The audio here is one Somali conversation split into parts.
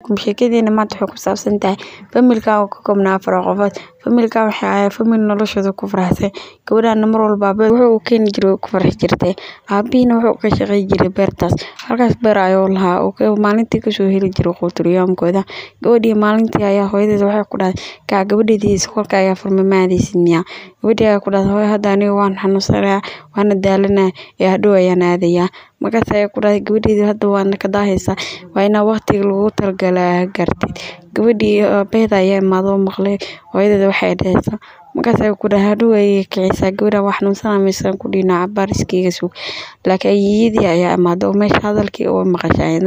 sheekadeenna maanta waxay ku saabsan tahay familka oo ka koobnaa afar qofood. Familka waxay ahaayeen famil noloshooda ku faraxsan. Gabadhaana mar walba wuxuu u keeni jiray ku farxi jirtay. Aabihiina wuxuu ka shaqayn jiray beertaas. Halkaas beer ayuu lahaa oo maalintii ka soo heli jiray quuduriyoonkooda. Gabadhii maalintii ayaa hooyadeed waxay ku dhahday ka gabadheedii iskoolka ayaa furmay maadaysid miyaa. Gabadhii ayaa ku dhahday hooyo hadda aniga waan xanuunsanayaa waana daalanahay hadhow ayaan aadayaa. Markaas ayay ku dhahday gabadheedii hadda waan ka daahaysaa waa inaa waqtiga lagu talagalay gartid. Gabadhii aabaheed ayaa imaado maqlay hooyadeed waxay dhahaysaa markaas ayay ku dhahday hadhow ayay kicisaa gabadha wax xanuunsanaa maysan ku dhina cabaar iskiga sug. Laakiin ayeeyadii ayaa imaado meesha hadalkii oo maqashay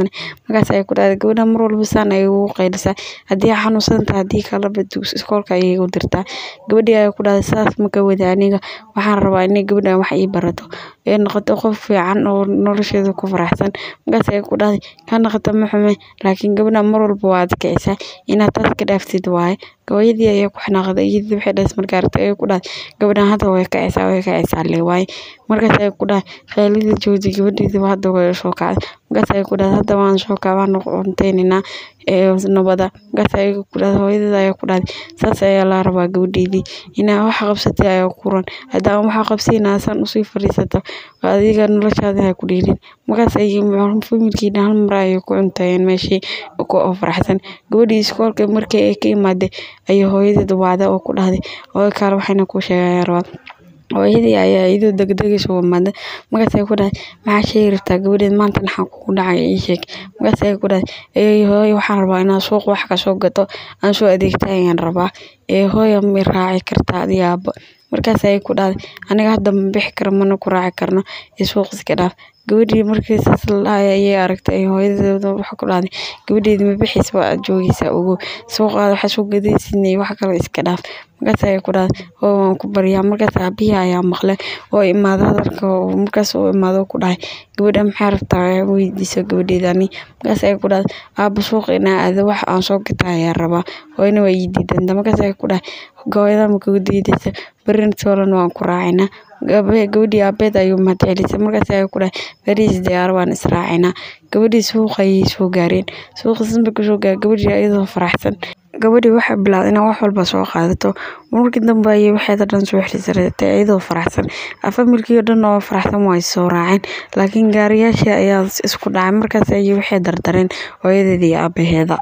markaas ayay ku dhahday gabadha mar walba saan ayay ugu qaylisaa haddii xanuunsan tahay haddii kala badus iskoolka ayay u dirtaa. Gabadhii ayay ku dhahday saas ma ka wada aniga waxaan rabaa in gabadhan wax ii barato ee noqoto qof fiican oo nolosheeda ku faraxsan. Markaas ayay ku dhahday ka noqoto ma xume laakiin gabadha mar walba waad kicisaa inaad taas ka dhaaftid waaye. Hooyadii ayaa ku xanaaqday iyadii waxay dhahaysay markaa aragtay ayay ku dhahday gabadhan hadda way kicisaa lee waaye. Markaas ayay ku dhahday qaylida jooji gabadheedii hadda way soo kacday. Markaas ayay ku dhahday hadda waan soo kacay waan cuntaynaa nabada. Markaas ayay ku dhahday hooyadeed ayaa ku dhahday saas ayaa la rabaa gabadheedii inaa wax qabsatay ayaa ku ron haddaan wax qabsiinaa san u sii fariisato adiga noloshaada ha ku dhiilin. Markaas ayay familkii hal mar ayay ku cuntayeen meeshii ku faraxsan. Gabadhii iskoolka markii ay ka imaaday ayay hooyadeed wacday oo ku dhahday hooyo kale waxayna ku sheegayaan rabaa. Hooyadii ayaa iyadoo degdegayso u imaaday. Markaas ayay ku dhahday maxaa sheegi rabtaa gabadheed maanta maxaa kugu dhacay ii sheeg. Markaas ayay ku dhahday hooyo waxaan rabaa inaan suuq wax ka soo gato aan soo adeegto ayaan rabaa hooyo ma raaci kartaa adiga aabbo. Markaas ayay ku dhahday aniga hadda ma bixi karo mana ku raaci karno suuq iska dhaaf. Gabadhii markii saas la ayay aragtay hooyadeed waxa ku dhahday gabadheedii ma bixis waa joogaysaa ugu suuqaada waxa soo gadaysinay wax kale iska dhaaf. Markaas ayay ku dhahday hooyo waan ku baryaa. Markaas aabihi ayaa maqlay oo imaado hadalka markaas uu imaado ku dhahay gabadha maxay rabtaa weydiiso gabadheedani. Markaas ayay ku dhahday aabbo suuq inaa aado wax aan soo gatay ayaan rabaa hooyana way ii diidan. Markaas ayay ku dhahday hooyada ma kugu diidaysa berrin toolan waan ku raacinaa. Gabadhii aabaheed ayuu mahadcelisay. Markaas ayay ku dhahday bariis diyaar waan israacinaa. Gabadhii suuq ayay soo gaareen. Suuqaas markay soo gaareen gabadhii iyadoo faraxsan gabadhii waxay bilowday inay wax walba soo qaadato. Markii dambe ayay waxay dhan soo xiriirtay iyadoo faraxsan. Familkii dhan oo faraxsan way soo raaceen laakiin gaariyaashii ayaa isku dhacay. Markaas ayay waxay dardareen hooyadeed iyo aabaheeda.